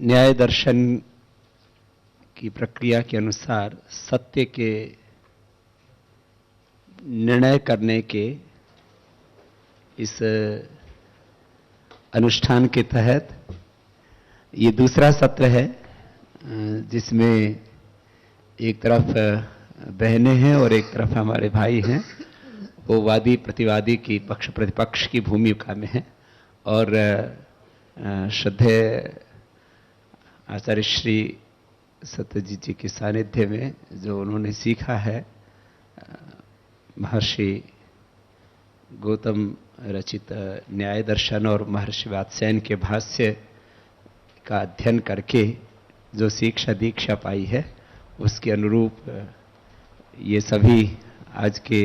न्याय दर्शन की प्रक्रिया के अनुसार सत्य के निर्णय करने के इस अनुष्ठान के तहत ये दूसरा सत्र है, जिसमें एक तरफ बहनें हैं और एक तरफ हमारे भाई हैं। वो वादी प्रतिवादी की पक्ष प्रतिपक्ष की भूमिका में हैं और श्रद्धेय आचार्य श्री सत्यजीत जी के सानिध्य में जो उन्होंने सीखा है, महर्षि गौतम रचित न्याय दर्शन और महर्षि वात्स्यायन के भाष्य का अध्ययन करके जो शिक्षा दीक्षा पाई है, उसके अनुरूप ये सभी आज के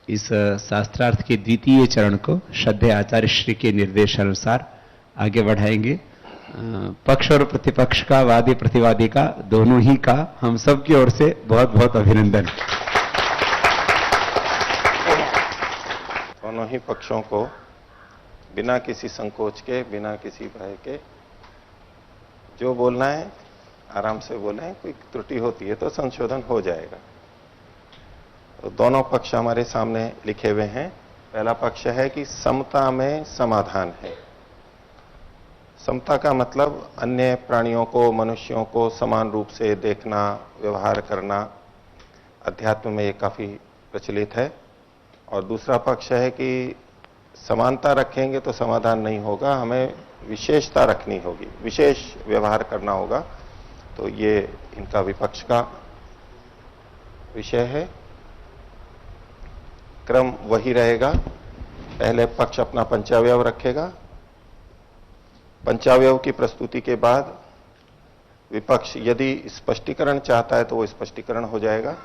इस शास्त्रार्थ के द्वितीय चरण को श्रद्धेय आचार्य श्री के निर्देशानुसार आगे बढ़ाएंगे। पक्ष और प्रतिपक्ष का, वादी प्रतिवादी का, दोनों ही का हम सब की ओर से बहुत बहुत अभिनंदन। दोनों ही पक्षों को बिना किसी संकोच के, बिना किसी भय के जो बोलना है आराम से बोलें। कोई त्रुटि होती है तो संशोधन हो जाएगा। तो दोनों पक्ष हमारे सामने लिखे हुए हैं। पहला पक्ष है कि समता में समाधान है। समता का मतलब अन्य प्राणियों को, मनुष्यों को समान रूप से देखना, व्यवहार करना। अध्यात्म में ये काफी प्रचलित है। और दूसरा पक्ष है कि समानता रखेंगे तो समाधान नहीं होगा, हमें विशेषता रखनी होगी, विशेष व्यवहार करना होगा। तो ये इनका विपक्ष का विषय है। क्रम वही रहेगा। पहले पक्ष अपना पंचावयव रखेगा। पंचावयव की प्रस्तुति के बाद विपक्ष यदि स्पष्टीकरण चाहता है तो वो स्पष्टीकरण हो जाएगा,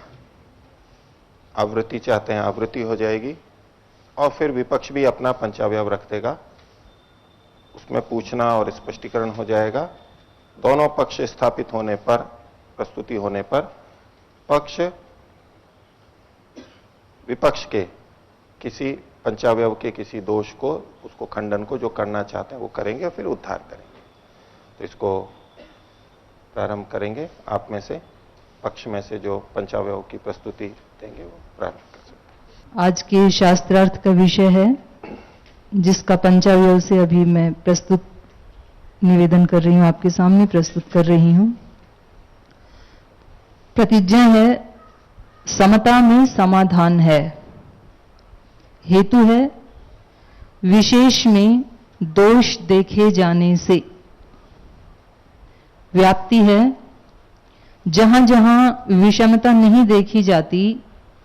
आवृत्ति चाहते हैं आवृत्ति हो जाएगी, और फिर विपक्ष भी अपना पंचावयव रख देगा, उसमें पूछना और स्पष्टीकरण हो जाएगा। दोनों पक्ष स्थापित होने पर, प्रस्तुति होने पर, पक्ष विपक्ष के किसी पंचावयव के किसी दोष को, उसको खंडन को जो करना चाहते हैं वो करेंगे और फिर उद्धार करेंगे। तो इसको प्रारंभ करेंगे। आप में से, पक्ष में से जो पंचावयव की प्रस्तुति देंगे वो प्रारंभ कर सकते हैं। आज के शास्त्रार्थ का विषय है, जिसका पंचावयव से अभी मैं प्रस्तुत निवेदन कर रही हूं, आपके सामने प्रस्तुत कर रही हूं। प्रतिज्ञा है, समता में समाधान है। हेतु है, विशेष में दोष देखे जाने से। व्याप्ति है, जहां जहां विषमता नहीं देखी जाती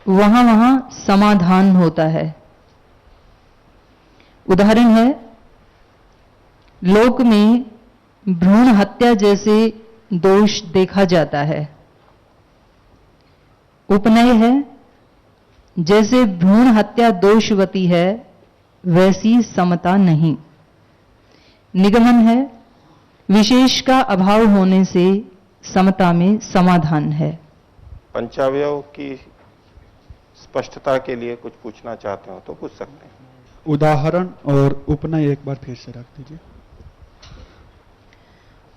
वहां वहां समाधान होता है। उदाहरण है, लोक में भ्रूण हत्या जैसे दोष देखा जाता है। उपनय है, जैसे भ्रूण हत्या दोषवती है वैसी समता नहीं। निगमन है, विशेष का अभाव होने से समता में समाधान है। पंचावयव की स्पष्टता के लिए कुछ पूछना चाहते हो तो पूछ सकते हैं। उदाहरण और उपनय एक बार फिर से रख दीजिए।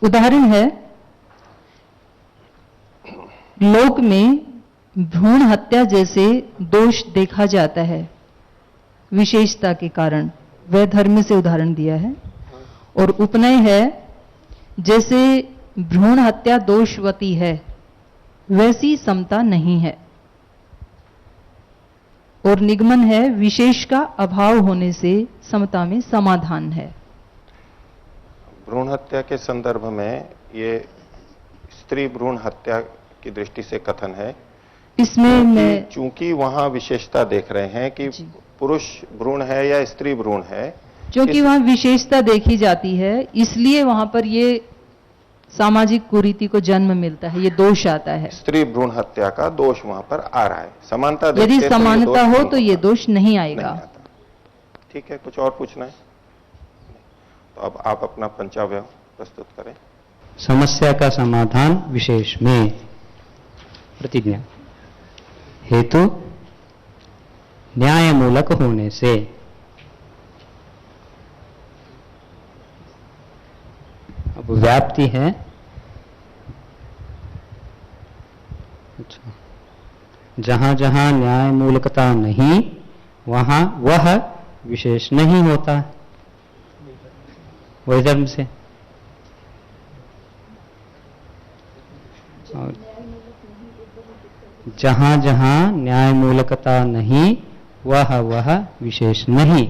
उदाहरण है, लोक में भ्रूण हत्या जैसे दोष देखा जाता है विशेषता के कारण, वह धर्म से उदाहरण दिया है। और उपनय है, जैसे भ्रूण हत्या दोषवती है वैसी समता नहीं है। और निगमन है, विशेष का अभाव होने से समता में समाधान है। भ्रूण हत्या के संदर्भ में ये स्त्री भ्रूण हत्या की दृष्टि से कथन है। इसमें मैं चूंकि वहां विशेषता देख रहे हैं कि पुरुष भ्रूण है या स्त्री भ्रूण है, क्योंकि वहां विशेषता देखी जाती है, इसलिए वहां पर ये सामाजिक कुरीति को जन्म मिलता है, ये दोष आता है। स्त्री भ्रूण हत्या का दोष वहां पर आ रहा है। समानता यदि समानता हो तो ये दोष नहीं आएगा। ठीक है, कुछ और पूछना है तो अब आप अपना पंचावयव प्रस्तुत करें। समस्या का समाधान विशेष में। प्रतिज्ञा, हेतु न्याय मूलक होने से। अब व्याप्ति है। अच्छा, जहां जहां न्याय मूलकता नहीं वहां वह विशेष नहीं होता, वही धर्म से। और जहां जहां न्याय मूलकता नहीं वह विशेष नहीं।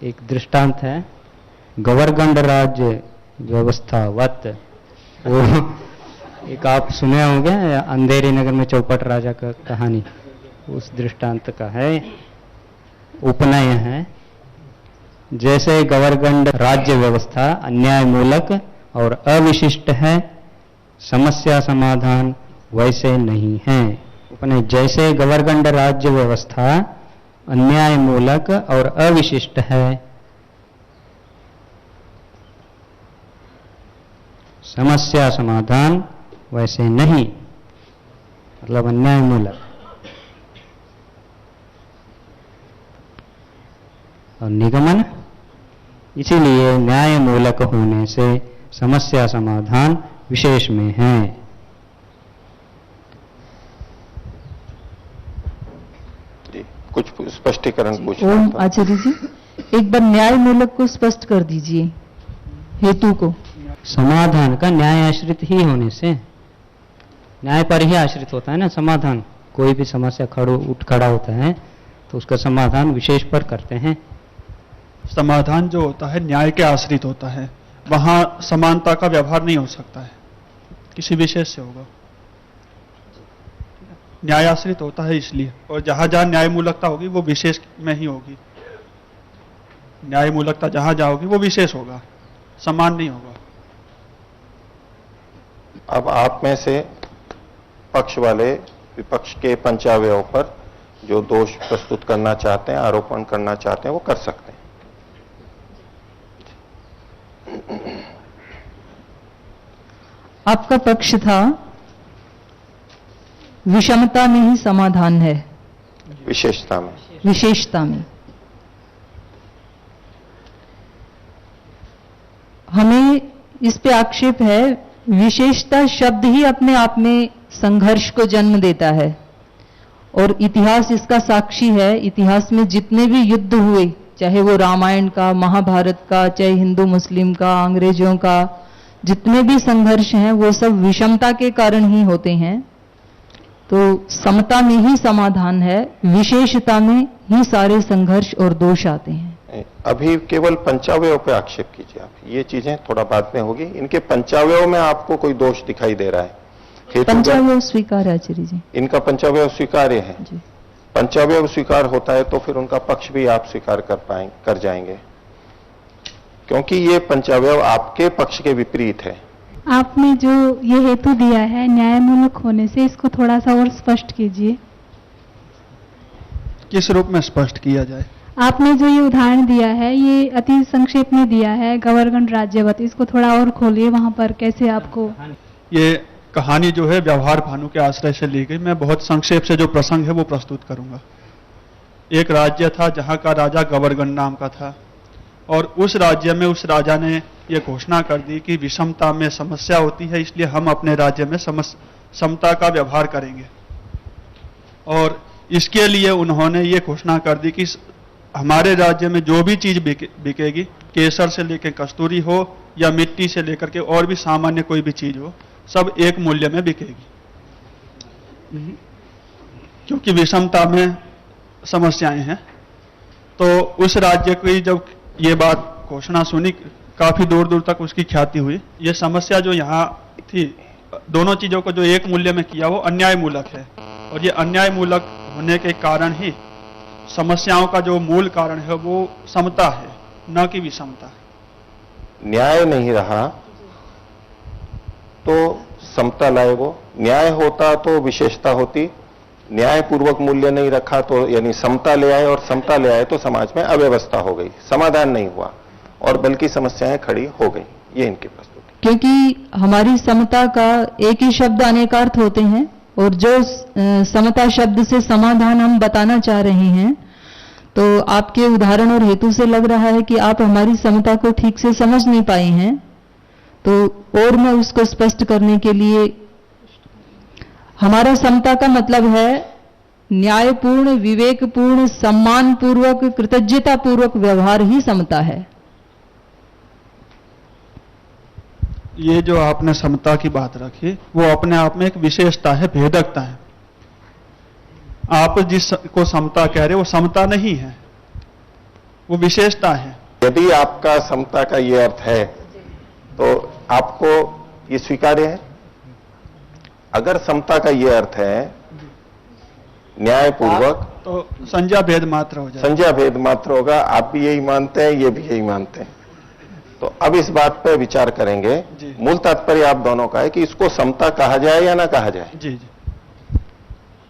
एक दृष्टांत है, गवर्गंड राज्य व्यवस्थावत। वो एक आप सुने होंगे अंधेरी नगर में चौपट राजा का कहानी, उस दृष्टांत का है, उपनय है। जैसे गवर्गंड राज्य व्यवस्था अन्याय मूलक और अविशिष्ट है, समस्या समाधान वैसे नहीं है। उपनय जैसे गवर्गंड राज्य व्यवस्था अन्याय मूलक और अविशिष्ट है, समस्या समाधान वैसे नहीं, मतलब अन्याय मूलक। और निगमन, इसीलिए न्याय मूलक होने से समस्या समाधान विशेष में है। जी, कुछ स्पष्टीकरण पूछ ओम आचार्य जी, एक बार न्याय मूलक को स्पष्ट कर दीजिए, हेतु को। समाधान का न्याय आश्रित ही होने से, न्याय पर ही आश्रित होता है ना समाधान। कोई भी समस्या उठ खड़ा होता है तो उसका समाधान विशेष पर करते हैं। समाधान जो होता है न्याय के आश्रित होता है, वहां समानता का व्यवहार नहीं हो सकता है, किसी विशेष से होगा। न्याय आश्रित होता है इसलिए, और जहां जहां न्याय मूलकता होगी वो विशेष में ही होगी। न्याय मूलकता जहां जहां होगी वो विशेष होगा, समान नहीं होगा। अब आप में से पक्ष वाले विपक्ष के पंचावयव पर जो दोष प्रस्तुत करना चाहते हैं, आरोपण करना चाहते हैं, वो कर सकते हैं। आपका पक्ष था विषमता में ही समाधान है, विशेषता में, विशेषता में। हमें इस पे आक्षेप है, विशेषता शब्द ही अपने आप में संघर्ष को जन्म देता है, और इतिहास इसका साक्षी है। इतिहास में जितने भी युद्ध हुए, चाहे वो रामायण का, महाभारत का, चाहे हिंदू मुस्लिम का, अंग्रेजों का, जितने भी संघर्ष हैं वो सब विषमता के कारण ही होते हैं। तो समता में ही समाधान है, विशेषता में ही सारे संघर्ष और दोष आते हैं। अभी केवल पंचावयव पे आक्षेप कीजिए आप, ये चीजें थोड़ा बाद में होगी। इनके पंचावयव में आपको कोई दोष दिखाई दे रहा है? पंचावयव स्वीकार है आचार्य जी, इनका पंचावयव स्वीकार्य है जी। पंचावयव स्वीकार होता है तो फिर उनका पक्ष भी आप स्वीकार कर जाएंगे, क्योंकि ये पंचावयव आपके पक्ष के विपरीत है। आपने जो ये हेतु दिया है न्यायमूलक होने से, इसको थोड़ा सा और स्पष्ट कीजिए। किस रूप में स्पष्ट किया जाए? आपने जो ये उदाहरण दिया है ये अति संक्षेप में दिया है, गवर्गंड राज्यवत, इसको थोड़ा और खोलिए, वहां पर कैसे आपको। ये कहानी जो है व्यवहार भानु के आश्रय से ली गई। मैं बहुत संक्षेप से जो प्रसंग है वो प्रस्तुत करूंगा। एक राज्य था जहां का राजा गवर्गंड नाम का था, और उस राज्य में उस राजा ने यह घोषणा कर दी कि विषमता में समस्या होती है, इसलिए हम अपने राज्य में समता का व्यवहार करेंगे। और इसके लिए उन्होंने ये घोषणा कर दी कि हमारे राज्य में जो भी चीज बिकेगी, केसर से लेकर कस्तूरी हो या मिट्टी से लेकर के और भी सामान्य कोई भी चीज हो, सब एक मूल्य में बिकेगी, क्योंकि विषमता में समस्याएं हैं। तो उस राज्य की जब ये बात घोषणा सुनी, काफी दूर दूर तक उसकी ख्याति हुई। ये समस्या जो यहाँ थी, दोनों चीजों को जो एक मूल्य में किया वो अन्याय मूलक है, और ये अन्याय मूलक होने के कारण ही समस्याओं का जो मूल कारण है वो समता है, न कि विषमता। न्याय नहीं रहा तो समता लाए वो, न्याय होता तो विशेषता होती, न्याय पूर्वक मूल्य नहीं रखा तो यानी समता ले आए, और समता ले आए तो समाज में अव्यवस्था हो गई, समाधान नहीं हुआ और बल्कि समस्याएं खड़ी हो गई। ये इनकी प्रस्तुति। क्योंकि हमारी समता का एक ही शब्द अनेकार्थ होते हैं, और जो समता शब्द से समाधान हम बताना चाह रहे हैं, तो आपके उदाहरण और हेतु से लग रहा है कि आप हमारी समता को ठीक से समझ नहीं पाए हैं। तो और मैं उसको स्पष्ट करने के लिए, हमारा समता का मतलब है न्यायपूर्ण, विवेकपूर्ण, सम्मानपूर्वक, कृतज्ञतापूर्वक व्यवहार ही समता है। ये जो आपने समता की बात रखी वो अपने आप में एक विशेषता है, भेदकता है। आप जिसको समता कह रहे हो वो समता नहीं है, वो विशेषता है। यदि आपका समता का ये अर्थ है तो आपको ये स्वीकार्य है। अगर समता का ये अर्थ है न्यायपूर्वक, तो संज्ञा भेद मात्र हो जाएगा। संज्ञा भेद मात्र होगा। आप भी यही मानते हैं, ये भी यही मानते हैं। तो अब इस बात पर विचार करेंगे। मूल तात्पर्य आप दोनों का है कि इसको समता कहा जाए या ना कहा जाए। जी जी।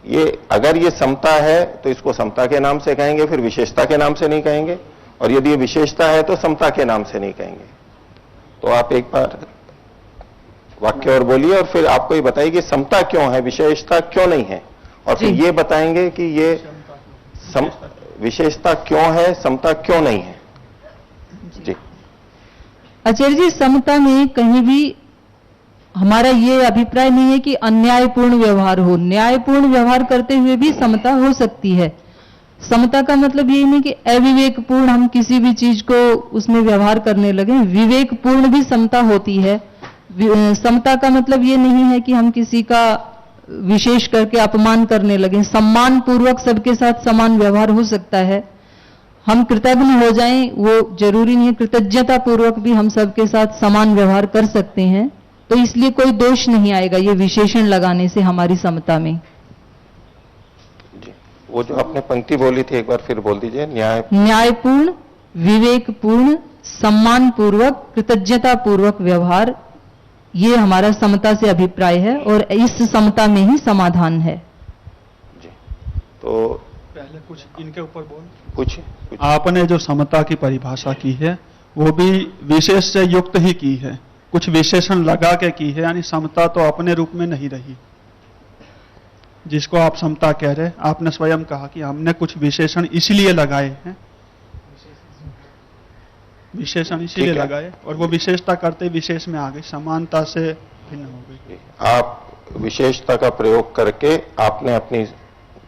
ये अगर ये समता है तो इसको समता के नाम से कहेंगे, फिर विशेषता के नाम से नहीं कहेंगे। और यदि ये विशेषता है तो समता के नाम से नहीं कहेंगे। तो आप एक बार वाक्य और बोलिए और फिर आपको ये बताइए कि समता क्यों है, विशेषता क्यों नहीं है, और फिर ये बताएंगे कि ये विशेषता क्यों है, समता क्यों नहीं है। जी आचार्य जी, समता में कहीं भी हमारा ये अभिप्राय नहीं है कि अन्यायपूर्ण व्यवहार हो। न्यायपूर्ण व्यवहार करते हुए भी समता हो सकती है। समता का मतलब ये नहीं कि अविवेकपूर्ण हम किसी भी चीज को उसमें व्यवहार करने लगे। विवेकपूर्ण भी समता होती है। समता का मतलब ये नहीं है कि हम किसी का विशेष करके अपमान करने लगे। सम्मान पूर्वक सबके साथ समान व्यवहार हो सकता है। हम कृतज्ञ हो जाएं वो जरूरी नहीं है। कृतज्ञता पूर्वक भी हम सबके साथ समान व्यवहार कर सकते हैं। तो इसलिए कोई दोष नहीं आएगा ये विशेषण लगाने से हमारी समता में। जी, वो जो आपने पंक्ति बोली थी एक बार फिर बोल दीजिए। न्यायपूर्ण, विवेकपूर्ण, सम्मानपूर्वक, कृतज्ञतापूर्वक व्यवहार, ये हमारा समता से अभिप्राय है और इस समता में ही समाधान है। जी, तो पहले कुछ इनके ऊपर बोल। कुछ आपने जो समता की परिभाषा की है वो भी विशेष से युक्त ही की है, कुछ विशेषण लगा के की है। यानी समता तो अपने रूप में नहीं रही। जिसको आप समता कह रहे, आपने स्वयं कहा कि हमने कुछ विशेषण इसलिए लगाए हैं, विशेषण इसीलिए लगाए और वो विशेषता करते विशेष में आ गई, समानता से भिन्न हो गई। आप विशेषता का प्रयोग करके आपने अपनी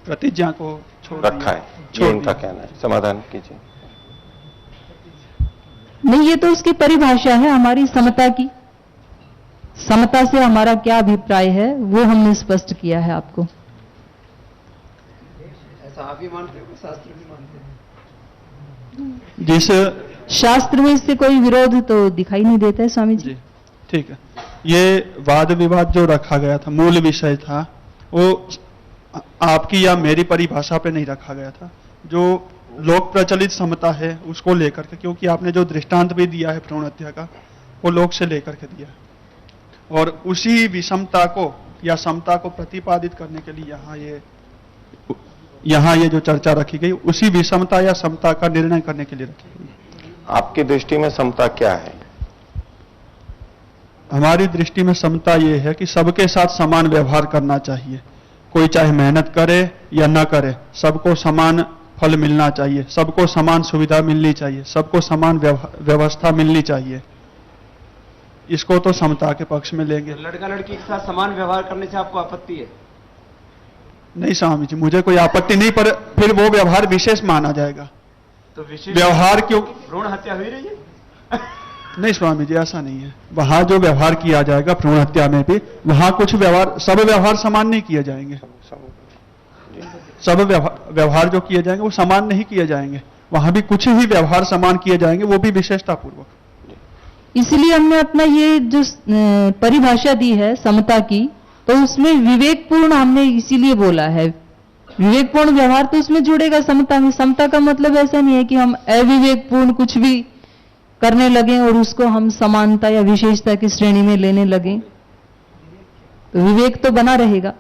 प्रतिज्ञा को छोड़ रखा है, ये इनका कहना है। समाधान कीजिए। नहीं, ये तो उसकी परिभाषा है हमारी समता की। समता से हमारा क्या अभिप्राय है वो हमने स्पष्ट किया है आपको। ऐसा आप ही मानते हो, शास्त्र भी मानते हैं। जिस शास्त्र में इससे कोई विरोध तो दिखाई नहीं देता है स्वामी जी। ठीक है। ये वाद विवाद जो रखा गया था, मूल विषय था, वो आपकी या मेरी परिभाषा पे नहीं रखा गया था। जो लोक प्रचलित समता है उसको लेकर के, क्योंकि आपने जो दृष्टांत भी दिया है भ्रूण हत्या का, वो लोक से लेकर के दिया है। और उसी विषमता को या समता को प्रतिपादित करने के लिए यहाँ ये जो चर्चा रखी गई, उसी विषमता या समता का निर्णय करने के लिए रखी गई। आपकी दृष्टि में समता क्या है? हमारी दृष्टि में समता ये है कि सबके साथ समान व्यवहार करना चाहिए। कोई चाहे मेहनत करे या न करे, सबको समान फल मिलना चाहिए, सबको समान सुविधा मिलनी चाहिए, सबको समान व्यवस्था मिलनी चाहिए। इसको तो समता के पक्ष में लेंगे। लड़का लड़की के साथ समान व्यवहार करने से आपको आपत्ति है? नहीं स्वामी जी, मुझे कोई आपत्ति नहीं, पर फिर वो व्यवहार विशेष माना जाएगा। तो विशेष व्यवहार क्यों? भ्रूण हत्या हुई रही है? नहीं स्वामी जी, ऐसा नहीं है। वहां जो व्यवहार किया जाएगा भ्रूण हत्या में भी, वहां कुछ व्यवहार, सब व्यवहार समान नहीं किए जाएंगे। सब व्यवहार जो किए जाएंगे वो समान नहीं किए जाएंगे। वहां भी कुछ ही व्यवहार समान किए जाएंगे, वो भी विशेषता पूर्वक। इसलिए हमने अपना ये जो परिभाषा दी है समता की, तो उसमें विवेकपूर्ण हमने इसीलिए बोला है। विवेकपूर्ण व्यवहार तो उसमें जुड़ेगा समता में। समता का मतलब ऐसा नहीं है कि हम अविवेकपूर्ण कुछ भी करने लगे और उसको हम समानता या विशेषता की श्रेणी में लेने लगे। तो विवेक तो बना रहेगा।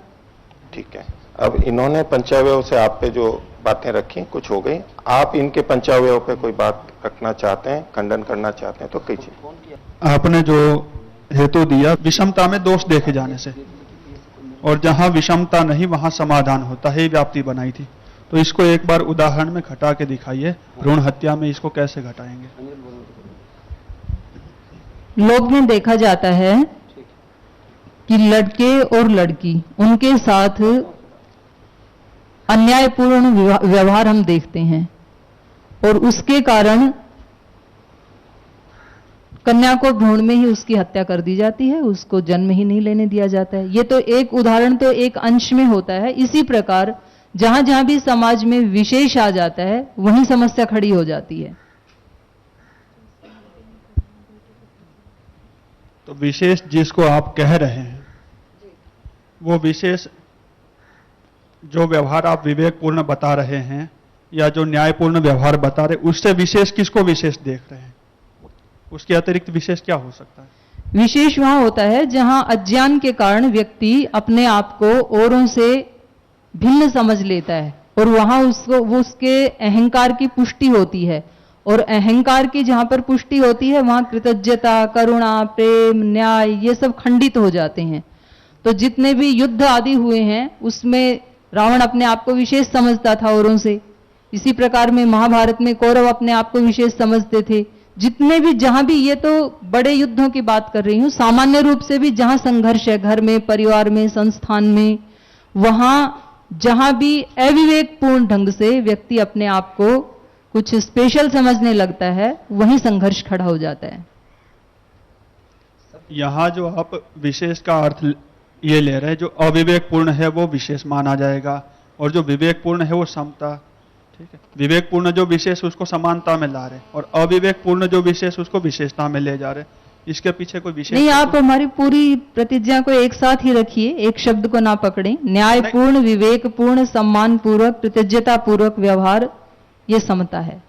ठीक है। अब इन्होंने पंचावयव से आप पे जो बातें रखी कुछ हो गई। आप इनके पंचावयव पे कोई बात रखना चाहते हैं, खंडन करना चाहते हैं तो कीजिए। आपने जो हेतु दिया विषमता में दोष देखे जाने से, और जहां विषमता नहीं वहां समाधान होता है, व्याप्ति बनाई थी। तो इसको एक बार उदाहरण में घटा के दिखाइए, भ्रूण हत्या में इसको कैसे घटाएंगे। लोक में देखा जाता है कि लड़के और लड़की उनके साथ अन्यायपूर्ण व्यवहार हम देखते हैं और उसके कारण कन्या को भ्रूण में ही उसकी हत्या कर दी जाती है, उसको जन्म ही नहीं लेने दिया जाता है। ये तो एक उदाहरण तो एक अंश में होता है। इसी प्रकार जहां जहां भी समाज में विशेष आ जाता है वहीं समस्या खड़ी हो जाती है। तो विशेष जिसको आप कह रहे हैं वो विशेष जो व्यवहार आप विवेकपूर्ण बता रहे हैं या जो न्यायपूर्ण व्यवहार बता रहे, उससे विशेष किसको विशेष देख रहे हैं? उसके अतिरिक्त विशेष क्या हो सकता है? विशेष वहां होता है जहां अज्ञान के कारण व्यक्ति अपने आप को औरों से भिन्न समझ लेता है और वहां वो उसके अहंकार की पुष्टि होती है। और अहंकार की जहां पर पुष्टि होती है वहां कृतज्ञता, करुणा, प्रेम, न्याय ये सब खंडित हो जाते हैं। तो जितने भी युद्ध आदि हुए हैं उसमें रावण अपने आप को विशेष समझता था औरों से। इसी प्रकार में महाभारत में कौरव अपने आप को विशेष समझते थे। जितने भी जहां भी, ये तो बड़े युद्धों की बात कर रही हूं, सामान्य रूप से भी जहां संघर्ष है घर में, परिवार में, संस्थान में, वहां जहां भी अविवेकपूर्ण ढंग से व्यक्ति अपने आप को कुछ स्पेशल समझने लगता है वहीं संघर्ष खड़ा हो जाता है। यहां जो आप विशेष का अर्थ ये ले रहे हैं, जो अविवेकपूर्ण है वो विशेष माना जाएगा और जो विवेकपूर्ण है वो समता, ठीक है। विवेकपूर्ण जो विशेष उसको समानता में ला रहे और अविवेकपूर्ण जो विशेष उसको विशेषता में ले जा रहे। इसके पीछे कोई विशेष नहीं, आप हमारी पूरी प्रतिज्ञा को एक साथ ही रखिए, एक शब्द को ना पकड़ें। न्यायपूर्ण, विवेकपूर्ण, सम्मानपूर्वक, प्रतिज्ञतापूर्वक व्यवहार, ये समता है।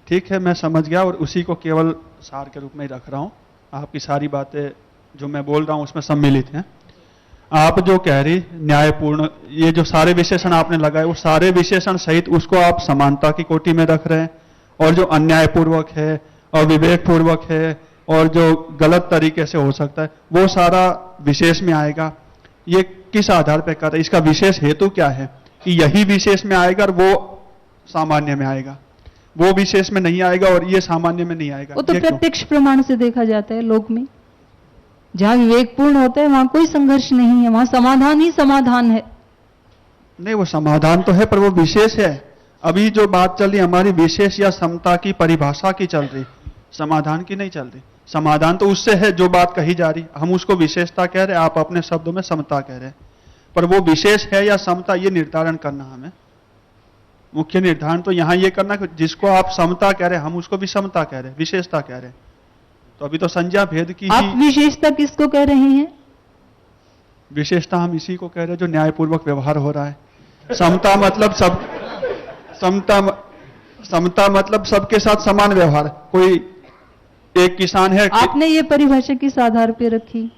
ठीक है, मैं समझ गया और उसी को केवल सार के रूप में ही रख रहा हूं। आपकी सारी बातें जो मैं बोल रहा हूं उसमें सम्मिलित हैं। आप जो कह रही न्यायपूर्ण, ये जो सारे विशेषण आपने लगाए वो सारे विशेषण सहित उसको आप समानता की कोटि में रख रहे हैं और जो अन्यायपूर्वक है और विवेकपूर्वक है और जो गलत तरीके से हो सकता है वो सारा विशेष में आएगा। ये किस आधार पर कर रहे हैं? इसका विशेष हेतु क्या है कि यही विशेष में आएगा और वो सामान्य में आएगा, वो विशेष में नहीं आएगा और ये सामान्य में नहीं आएगा? वो तो प्रत्यक्ष प्रमाण से देखा जाता है लोक में। जहां विवेकपूर्ण होता है वहां कोई संघर्ष नहीं है, वहां समाधान ही समाधान है। नहीं, वो समाधान तो है पर वो विशेष है। अभी जो बात चल रही हमारी विशेष या समता की परिभाषा की चल रही, समाधान की नहीं चल रही। समाधान तो उससे है जो बात कही जा रही, हम उसको विशेषता कह रहे हैं, आप अपने शब्दों में समता कह रहे हैं। पर वो विशेष है या समता ये निर्धारण करना हमें, मुख्य निर्धारण तो यहां ये करना कि जिसको आप समता कह रहे हैं हम उसको भी समता कह रहे हैं, विशेषता कह रहे हैं। तो अभी तो संज्ञा भेद की आप विशेषता किसको कह रहे हैं? विशेषता हम इसी को कह रहे हैं जो न्यायपूर्वक व्यवहार हो रहा है। समता मतलब सब, समता मतलब सबके साथ समान व्यवहार। कोई एक किसान है, आपने ये परिभाषा किस आधार पे रखी?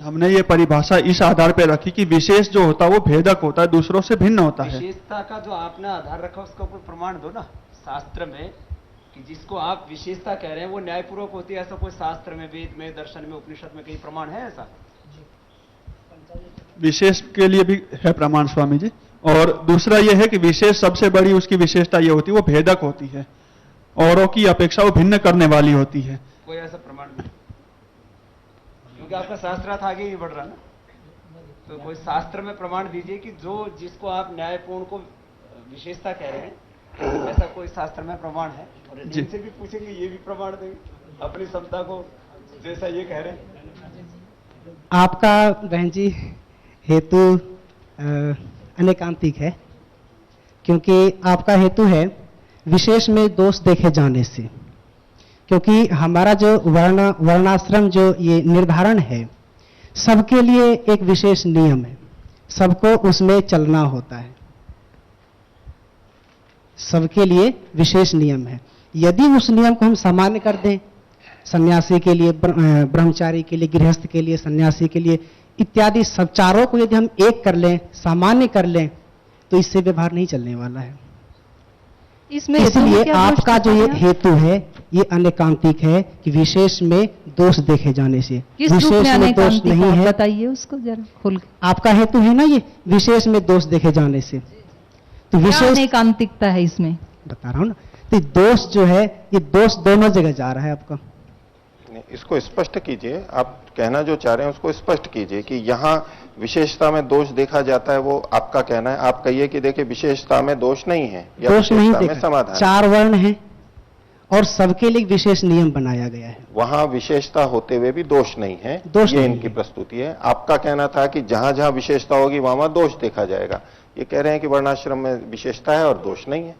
हमने ये परिभाषा इस आधार पे रखी कि विशेष जो होता है वो भेदक होता है, दूसरों से भिन्न होता है। विशेषता का जो आपने आधार रखा उसका कोई प्रमाण दो ना शास्त्र में, कि जिसको आप विशेषता कह रहे हैं वो न्यायपूर्वक होती है। ऐसा कोई शास्त्र में, वेद में, दर्शन में, उपनिषद में कहीं प्रमाण है ऐसा? विशेष के लिए भी है प्रमाण स्वामी जी। और दूसरा यह है कि विशेष सबसे बड़ी उसकी विशेषता यह होती है वो भेदक होती है, औरों की अपेक्षा वो भिन्न करने वाली होती है। कोई ऐसा प्रमाण नहीं, क्योंकि आपका शास्त्रार्थ आगे नहीं बढ़ रहा ना। तो कोई शास्त्र में प्रमाण दीजिए कि जो जिसको आप न्यायपूर्ण को विशेषता कह रहे हैं, ऐसा कोई शास्त्र में प्रमाण है? और जिनसे भी पूछेंगे ये भी प्रमाण देंगे अपनी समता को जैसा ये कह रहे हैं। आपका बहन जी हेतु अनेकांतिक है, क्योंकि आपका हेतु है विशेष में दोष देखे जाने से। क्योंकि हमारा जो वर्णाश्रम जो ये निर्धारण है सबके लिए एक विशेष नियम है, सबको उसमें चलना होता है, सबके लिए विशेष नियम है। यदि उस नियम को हम सामान्य कर दें, सन्यासी के लिए, ब्रह्मचारी के लिए, गृहस्थ के लिए, सन्यासी के लिए इत्यादि सब चारों को यदि हम एक कर लें, सामान्य कर लें, तो इससे व्यवहार नहीं चलने वाला है। इसमें हेतु में इसलिए क्या दोष आपका जो ये दिखाया? हेतु है ये अनेकांतिक है कि विशेष में दोष देखे जाने से। किस रूप में विशेष में दोष अनेकांतिक नहीं है? है। बताइए उसको जरा खोल के। आपका हेतु है ना ये विशेष में दोष देखे जाने से, तो क्या विशेष अनेकांतिकता है इसमें? बता रहा हूं ना, तो दोष जो है ये दोष दोनों जगह जा रहा है आपका। नहीं, इसको स्पष्ट कीजिए, आप कहना जो चाह रहे हैं उसको स्पष्ट कीजिए कि यहाँ विशेषता में दोष देखा जाता है, वो आपका कहना है। आप कहिए कि देखिए विशेषता में दोष नहीं है या दोष नहीं विशेषता में देखा, समाधान है। 4 वर्ण है और सबके लिए विशेष नियम बनाया गया है। वहां विशेषता होते हुए भी दोष नहीं है, दोष ये नहीं इनकी है। प्रस्तुति है। आपका कहना था कि जहां जहां विशेषता होगी वहां दोष देखा जाएगा। ये कह रहे हैं कि वर्णाश्रम में विशेषता है और दोष नहीं है।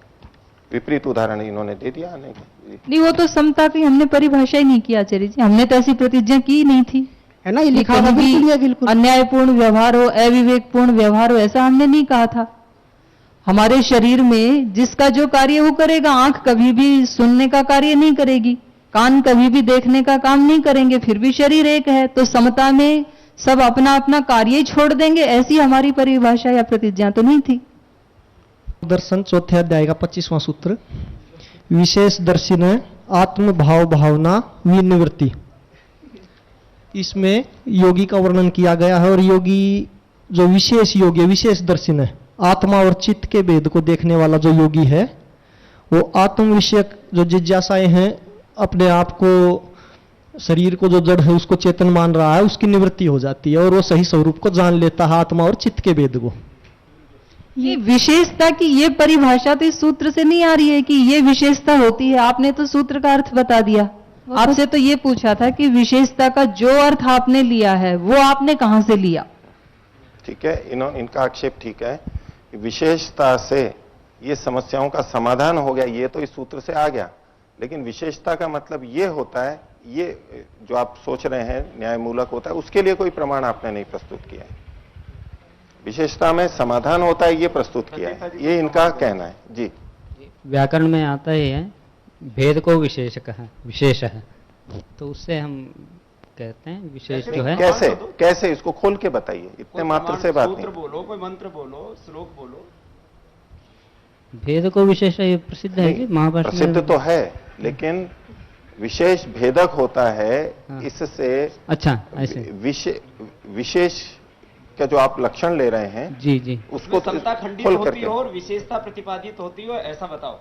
विपरीत उदाहरण इन्होंने दे दिया आने के। नहीं, वो तो समता की हमने परिभाषा ही नहीं की आचार्य जी, हमने तो ऐसी प्रतिज्ञा की नहीं थी। है ना, ये लिखा हुआ कहीं भी बिल्कुल है, बिल्कुल। अन्यायपूर्ण व्यवहार हो, अविवेकपूर्ण व्यवहार हो, ऐसा हमने नहीं कहा था। हमारे शरीर में जिसका जो कार्य वो करेगा। आंख कभी भी सुनने का कार्य नहीं करेगी, कान कभी भी देखने का काम नहीं करेंगे, फिर भी शरीर एक है। तो समता में सब अपना अपना कार्य ही छोड़ देंगे, ऐसी हमारी परिभाषा या प्रतिज्ञा तो नहीं थी। दर्शन चौथे अध्याय का 25वां सूत्र, विशेष दर्शन आत्म भाव भावना विनिवृत्ति। इसमें योगी का वर्णन किया गया है और योगी जो विशेष योगी है, विशेष दर्शन है, आत्मा और चित्त के भेद को देखने वाला जो योगी है, वो आत्म विषयक जो जिज्ञासाएं हैं, अपने आप को, शरीर को जो जड़ है उसको चेतन मान रहा है, उसकी निवृत्ति हो जाती है और वो सही स्वरूप को जान लेता है, आत्मा और चित्त के भेद को। ये विशेषता की ये परिभाषा तो इस सूत्र से नहीं आ रही है कि ये विशेषता होती है। आपने तो सूत्र का अर्थ बता दिया। आपसे तो ये पूछा था कि विशेषता का जो अर्थ आपने लिया है वो आपने कहां से लिया? ठीक है, इनका आक्षेप ठीक है। विशेषता से ये समस्याओं का समाधान हो गया, ये तो इस सूत्र से आ गया। लेकिन विशेषता का मतलब ये होता है, ये जो आप सोच रहे हैं न्याय मूलक होता है, उसके लिए कोई प्रमाण आपने नहीं प्रस्तुत किया है। विशेषता में समाधान होता है ये प्रस्तुत किया है, ये इनका कहना है। जी, व्याकरण में आता ही है, भेद को विशेष कहा, विशेष है, तो उससे हम कहते हैं विशेष जो है। कैसे कैसे इसको खोल के बताइए, इतने मात्र से बात नहीं। बोलो, कोई मंत्र बोलो, श्लोक बोलो। भेद को विशेष है, ये प्रसिद्ध है कि महाभारत में प्रसिद्ध तो है, लेकिन विशेष भेदक होता है। हाँ। इससे अच्छा, ऐसे विशेष का जो आप लक्षण ले रहे हैं, जी जी, उसको समता खंडित खोल होती करके हो और विशेषता प्रतिपादित होती हो, ऐसा बताओ।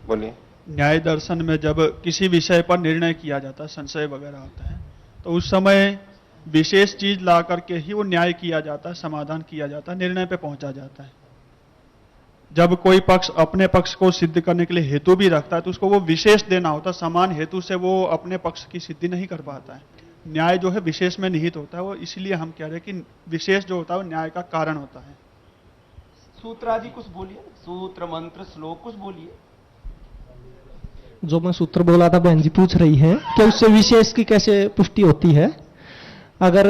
बोलिए। न्याय दर्शन में जब किसी विषय पर निर्णय किया जाता है, संशय वगैरह होता है, तो उस समय विशेष चीज ला करके ही वो न्याय किया जाता है, समाधान किया जाता है, निर्णय पे पहुंचा जाता है। जब कोई पक्ष अपने पक्ष को सिद्ध करने के लिए हेतु भी रखता है तो उसको वो विशेष देना होता है, समान हेतु से वो अपने पक्ष की सिद्धि नहीं कर पाता है। न्याय जो है विशेष में निहित होता है, वो इसलिए हम कह रहे हैं कि विशेष जो होता है वो न्याय का कारण होता है। सूत्र आदि कुछ बोलिए, सूत्र मंत्र श्लोक कुछ बोलिए। जो मैं सूत्र बोला था बहन जी पूछ रही है कि उससे विशेष की कैसे पुष्टि होती है। अगर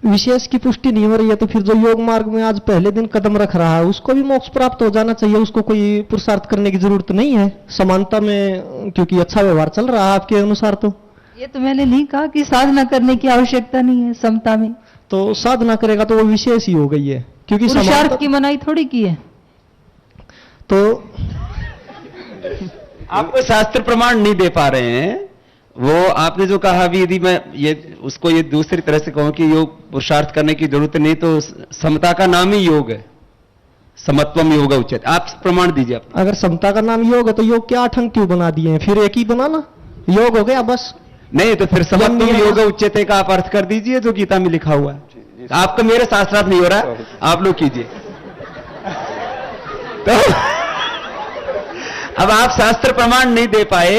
विशेष की पुष्टि नहीं हो रही है तो फिर जो योग मार्ग में आज पहले दिन कदम रख रहा है उसको भी मोक्ष प्राप्त हो जाना चाहिए, उसको कोई पुरुषार्थ करने की जरूरत नहीं है समानता में, क्योंकि अच्छा व्यवहार चल रहा है आपके अनुसार। तो ये तो मैंने नहीं कहा कि साधना करने की आवश्यकता नहीं है समता में, तो साधना करेगा तो वो विशेष ही हो गई है, क्योंकि पुरुषार्थ की मनाही थोड़ी की है। तो आपको शास्त्र प्रमाण नहीं दे पा रहे हैं। वो आपने जो कहा अभी, यदि मैं ये उसको ये दूसरी तरह से कहूं कि योग पुरुषार्थ करने की जरूरत नहीं, तो समता का नाम ही योग है, समत्वम योग उचित। आप प्रमाण दीजिए अपना। अगर समता का नाम योग है तो योग के 8 अंग क्यों बना दिए हैं? फिर एक ही बनाना, योग हो गया बस। नहीं तो फिर समत्वम योग उच्यते का आप अर्थ कर दीजिए जो गीता में लिखा हुआ है। आपका मेरे शास्त्रार्थ नहीं हो रहा, आप लोग कीजिए। तो अब आप शास्त्र प्रमाण नहीं दे पाए,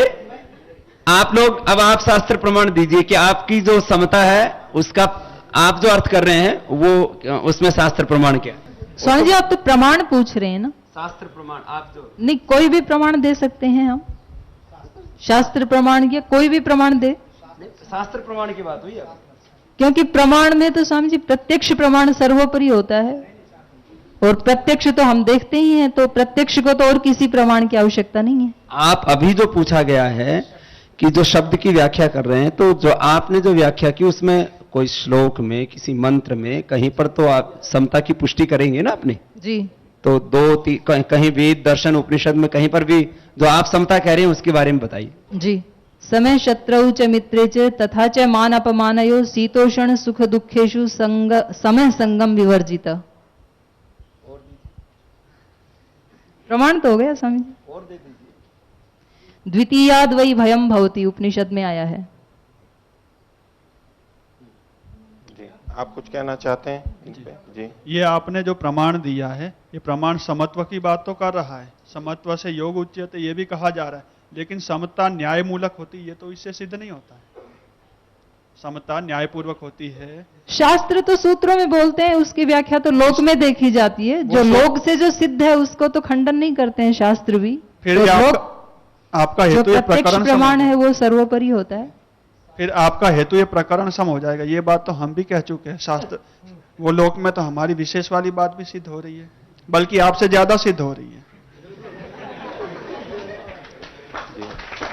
आप लोग अब आप शास्त्र प्रमाण दीजिए कि आपकी जो समता है उसका आप जो अर्थ कर रहे हैं वो उसमें शास्त्र प्रमाण क्या है? स्वामी जी आप तो प्रमाण पूछ रहे हैं ना। शास्त्र प्रमाण आप जो नहीं, कोई भी प्रमाण दे सकते हैं हम, शास्त्र प्रमाण या कोई भी प्रमाण दे। शास्त्र प्रमाण की बात हुई है, क्योंकि प्रमाण में तो स्वामी जी प्रत्यक्ष प्रमाण सर्वोपरि होता है, और प्रत्यक्ष तो हम देखते ही हैं, तो प्रत्यक्ष को तो और किसी प्रमाण की आवश्यकता नहीं है। आप अभी जो पूछा गया है कि जो शब्द की व्याख्या कर रहे हैं, तो जो आपने जो व्याख्या की उसमें कोई श्लोक में, किसी मंत्र में कहीं पर तो आप समता की पुष्टि करेंगे ना अपने। जी, तो कहीं वेद दर्शन उपनिषद में कहीं पर भी जो आप समता कह रहे हैं उसके बारे में बताइए। जी, समय शत्रौ च मित्रे च तथा च मान अपमानयो शीतोषण सुख दुखेषु समय संगम विवर्जित। प्रमाण तो हो गया स्वामी जी। और दे दीजिए। द्वितीयाद वही भयम भवति उपनिषद में आया है। जी, आप कुछ कहना चाहते हैं इन पे? जी, ये आपने जो प्रमाण दिया है, ये प्रमाण समत्व की बात तो कर रहा है, समत्व से योग उच्यते ये भी कहा जा रहा है, लेकिन समता न्याय मूलक होती है तो इससे सिद्ध नहीं होता है। समता न्यायपूर्वक होती है। शास्त्र तो सूत्रों में बोलते हैं, उसकी व्याख्या तो लोक में देखी जाती है। जो लोक से जो सिद्ध है उसको तो खंडन नहीं करते हैं शास्त्र भी। फिर तो आपका हेतु जो प्रत्यक्ष प्रमाण है वो सर्वोपरि होता है। फिर आपका हेतु ये प्रकरण सम हो जाएगा। ये बात तो हम भी कह चुके हैं। शास्त्र वो लोक में तो हमारी विशेष वाली बात भी सिद्ध हो रही है, बल्कि आपसे ज्यादा सिद्ध हो रही है।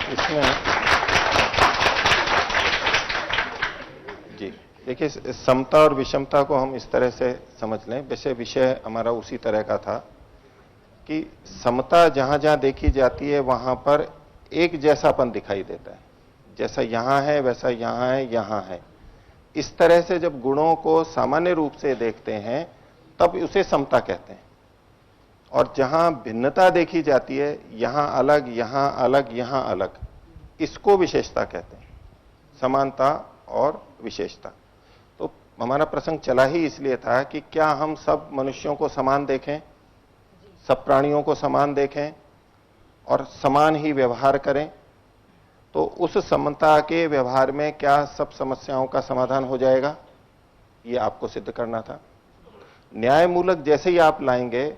इसमें जी देखिए, समता और विषमता को हम इस तरह से समझ लें। वैसे विषय हमारा उसी तरह का था कि समता जहां जहां देखी जाती है वहां पर एक जैसापन दिखाई देता है। जैसा यहां है वैसा यहां है, यहां है। इस तरह से जब गुणों को सामान्य रूप से देखते हैं तब उसे समता कहते हैं। और जहां भिन्नता देखी जाती है, यहां अलग, यहां अलग, यहां अलग, इसको विशेषता कहते हैं। समानता और विशेषता। तो हमारा प्रसंग चला ही इसलिए था कि क्या हम सब मनुष्यों को समान देखें, सब प्राणियों को समान देखें और समान ही व्यवहार करें, तो उस समता के व्यवहार में क्या सब समस्याओं का समाधान हो जाएगा, ये आपको सिद्ध करना था। न्याय मूलक जैसे ही आप लाएंगे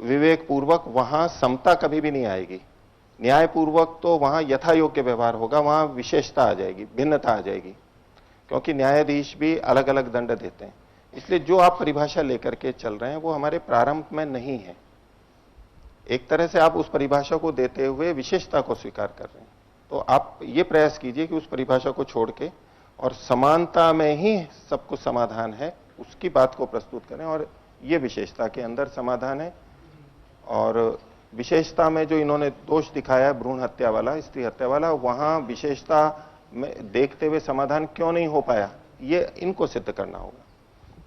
विवेक पूर्वक, वहां समता कभी भी नहीं आएगी। न्याय पूर्वक तो वहां यथा योग्य व्यवहार होगा, वहां विशेषता आ जाएगी, भिन्नता आ जाएगी, क्योंकि न्यायाधीश भी अलग अलग दंड देते हैं। इसलिए जो आप परिभाषा लेकर के चल रहे हैं वो हमारे प्रारंभ में नहीं है। एक तरह से आप उस परिभाषा को देते हुए विशेषता को स्वीकार कर रहे हैं। तो आप ये प्रयास कीजिए कि उस परिभाषा को छोड़ के और समानता में ही सब कुछ समाधान है, उसकी बात को प्रस्तुत करें। और ये विशेषता के अंदर समाधान है। और विशेषता में जो इन्होंने दोष दिखाया है, भ्रूण हत्या वाला, स्त्री हत्या वाला, वहां विशेषता में देखते हुए समाधान क्यों नहीं हो पाया, ये इनको सिद्ध करना होगा।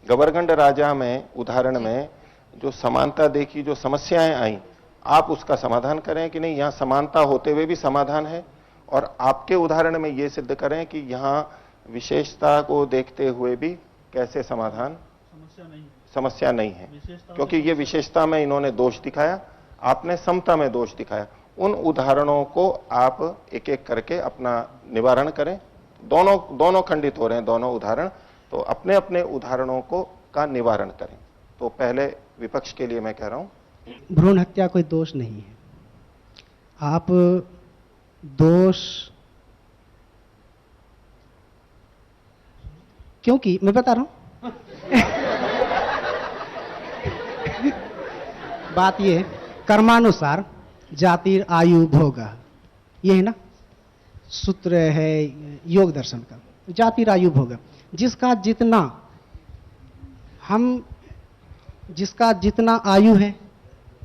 गवर्गंड राजा में उदाहरण में जो समानता देखी, जो समस्याएं आई, आप उसका समाधान करें कि नहीं यहां समानता होते हुए भी समाधान है। और आपके उदाहरण में यह सिद्ध करें कि यहां विशेषता को देखते हुए भी कैसे समाधान, समस्या नहीं है। क्योंकि ये विशेषता में इन्होंने दोष दिखाया, आपने समता में दोष दिखाया। उन उदाहरणों को आप एक एक करके अपना निवारण करें। दोनों खंडित हो रहे हैं, दोनों उदाहरण, तो अपने अपने उदाहरणों को का निवारण करें। तो पहले विपक्ष के लिए मैं कह रहा हूं, भ्रूण हत्या कोई दोष नहीं है। आप दोष, क्योंकि मैं बता रहा हूं बात ये, कर्मानुसार जातिर आयु भोगा, ये है ना सूत्र है योग दर्शन का। जातिर आयु भोगा, जिसका जितना आयु है,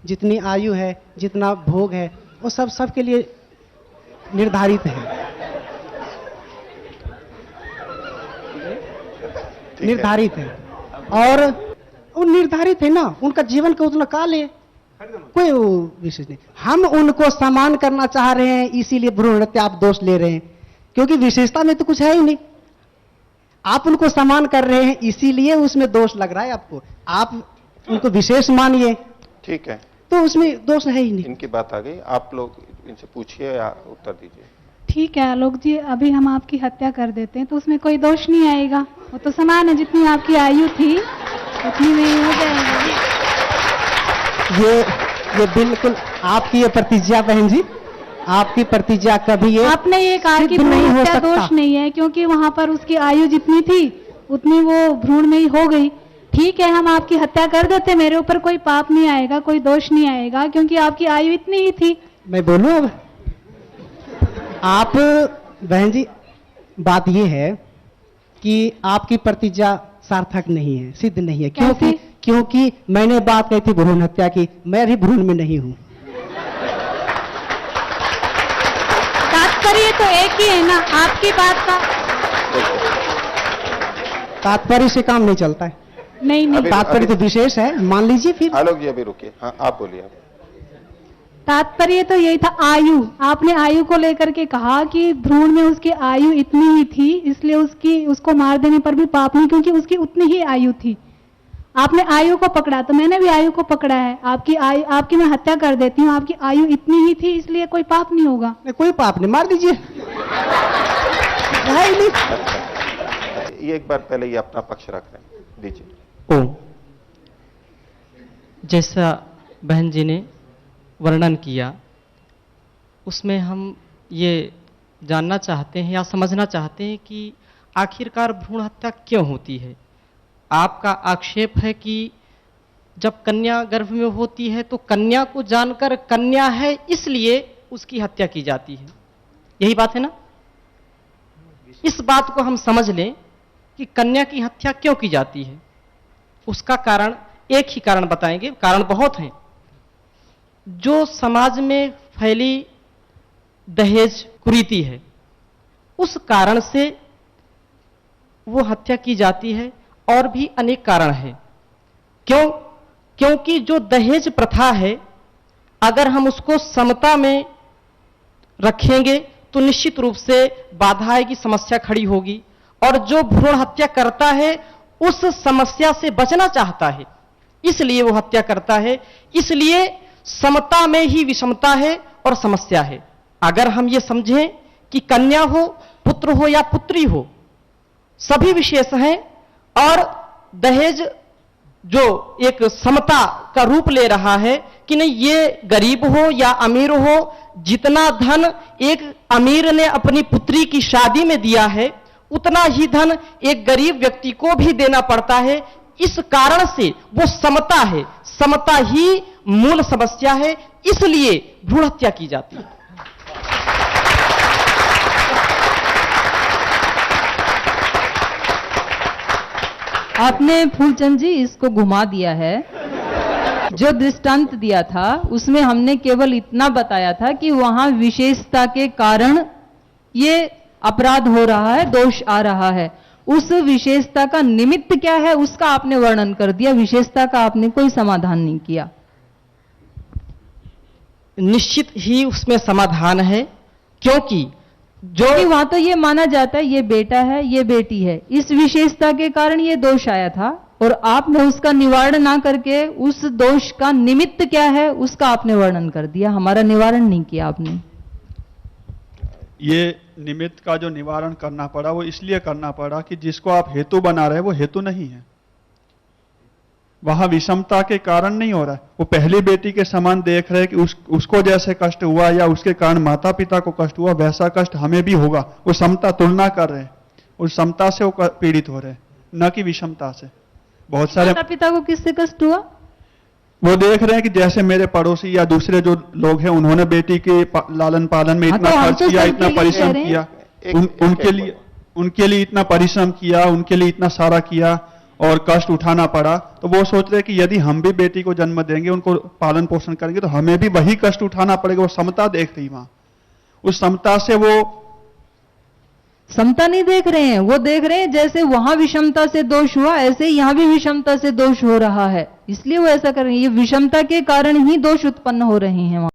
जितनी आयु है, जितना भोग है, वो सब सबके लिए निर्धारित है। निर्धारित है और वो निर्धारित है ना, उनका जीवन का उतना काल है, कोई विशेष नहीं। हम उनको समान करना चाह रहे हैं, इसीलिए भ्रूण हत्या आप दोष ले रहे हैं, क्योंकि विशेषता में तो कुछ है ही नहीं। आप उनको समान कर रहे हैं, इसीलिए उसमें दोष लग रहा है आपको। आप उनको विशेष मानिए, ठीक है, तो उसमें दोष है ही नहीं। इनकी बात आ गई, आप लोग इनसे पूछिए या उत्तर दीजिए। ठीक है आलोक जी, अभी हम आपकी हत्या कर देते हैं तो उसमें कोई दोष नहीं आएगा, वो तो समान है, जितनी आपकी आयु थी उतनी में ही हो जाएगा। ये बिल्कुल आपकी ये प्रतिज्ञा बहन जी, आपकी प्रतिज्ञा कभी ये आपने ये कहा कि भ्रूण हत्या दोष नहीं है, क्योंकि वहां पर उसकी आयु जितनी थी उतनी वो भ्रूण में ही हो गई। ठीक है, हम आपकी हत्या कर देते, मेरे ऊपर कोई पाप नहीं आएगा, कोई दोष नहीं आएगा, क्योंकि आपकी आयु इतनी ही थी। मैं बोलूं अब? आप बहन जी, बात यह है कि आपकी प्रतिज्ञा सार्थक नहीं है, सिद्ध नहीं है। क्योंकि मैंने बात कही थी भ्रूण हत्या की, मैं अभी भ्रूण में नहीं हूं। तात्पर्य तो एक ही है ना आपकी बात का। तात्पर्य से काम नहीं चलता है। नहीं तात्पर्य तो विशेष है, मान लीजिए फिर। आलोक जी अभी रुकिए, हाँ आप बोलिए। तात्पर्य तो यही था, आयु। आपने आयु को लेकर के कहा कि भ्रूण में उसकी आयु इतनी ही थी, इसलिए उसको मार देने पर भी पाप नहीं, क्योंकि उसकी उतनी ही आयु थी। आपने आयु को पकड़ा, तो मैंने भी आयु को पकड़ा है। आपकी मैं हत्या कर देती हूँ, आपकी आयु इतनी ही थी, इसलिए कोई पाप नहीं होगा। कोई पाप नहीं, मार दीजिए। ये एक बार पहले ये अपना पक्ष रख रहे हैं, दीजिए। जैसा बहन जी ने वर्णन किया, उसमें हम ये जानना चाहते हैं या समझना चाहते हैं कि आखिरकार भ्रूण हत्या क्यों होती है। आपका आक्षेप है कि जब कन्या गर्भ में होती है तो कन्या को जानकर कन्या है इसलिए उसकी हत्या की जाती है, यही बात है ना। इस बात को हम समझ लें कि कन्या की हत्या क्यों की जाती है। उसका कारण एक ही कारण बताएंगे, कारण बहुत हैं। जो समाज में फैली दहेज कुरीति है, उस कारण से वो हत्या की जाती है। और भी अनेक कारण हैं। क्योंकि जो दहेज प्रथा है, अगर हम उसको समता में रखेंगे तो निश्चित रूप से बाधाएं की समस्या खड़ी होगी, और जो भ्रूण हत्या करता है उस समस्या से बचना चाहता है, इसलिए वो हत्या करता है। इसलिए समता में ही विषमता है और समस्या है। अगर हम ये समझें कि कन्या हो, पुत्र हो या पुत्री हो, सभी विशेष हैं, और दहेज जो एक समता का रूप ले रहा है कि नहीं, ये गरीब हो या अमीर हो, जितना धन एक अमीर ने अपनी पुत्री की शादी में दिया है, उतना ही धन एक गरीब व्यक्ति को भी देना पड़ता है। इस कारण से वो समता है, समता ही मूल समस्या है, इसलिए भ्रूण हत्या की जाती है। आपने फूलचंद जी इसको घुमा दिया है। जो दृष्टांत दिया था उसमें हमने केवल इतना बताया था कि वहां विशेषता के कारण ये अपराध हो रहा है, दोष आ रहा है। उस विशेषता का निमित्त क्या है उसका आपने वर्णन कर दिया, विशेषता का आपने कोई समाधान नहीं किया। निश्चित ही उसमें समाधान है, क्योंकि वहां तो ये माना जाता है ये बेटा है, ये बेटी है, इस विशेषता के कारण ये दोष आया था, और आपने उसका निवारण ना करके उस दोष का निमित्त क्या है उसका आपने वर्णन कर दिया, हमारा निवारण नहीं किया आपने। ये निमित्त का जो निवारण करना पड़ा वो इसलिए करना पड़ा कि जिसको आप हेतु बना रहे वो हेतु नहीं है, वहां विषमता के कारण नहीं हो रहा है। वो पहली बेटी के समान देख रहे हैं कि उसको जैसे कष्ट हुआ या उसके कारण माता पिता को कष्ट हुआ वैसा कष्ट हमें भी होगा। वो समता तुलना कर रहे हैं, उस समता से वो पीड़ित हो रहे हैं, न कि विषमता से। बहुत सारे माता पिता को किससे कष्ट हुआ? वो देख रहे हैं कि जैसे मेरे पड़ोसी या दूसरे जो लोग हैं उन्होंने बेटी के लालन पालन में इतना खर्च किया, इतना परिश्रम किया, उनके लिए इतना परिश्रम किया, उनके लिए इतना सारा किया और कष्ट उठाना पड़ा। तो वो सोच रहे हैं कि यदि हम भी बेटी को जन्म देंगे, उनको पालन पोषण करेंगे, तो हमें भी वही कष्ट उठाना पड़ेगा। वो समता देख रही वहां, उस समता से वो समता नहीं देख रहे हैं, वो देख रहे हैं जैसे वहां विषमता से दोष हुआ ऐसे यहां भी विषमता से दोष हो रहा है, इसलिए वो ऐसा कर रहे हैं। ये विषमता के कारण ही दोष उत्पन्न हो रहे हैं वहां।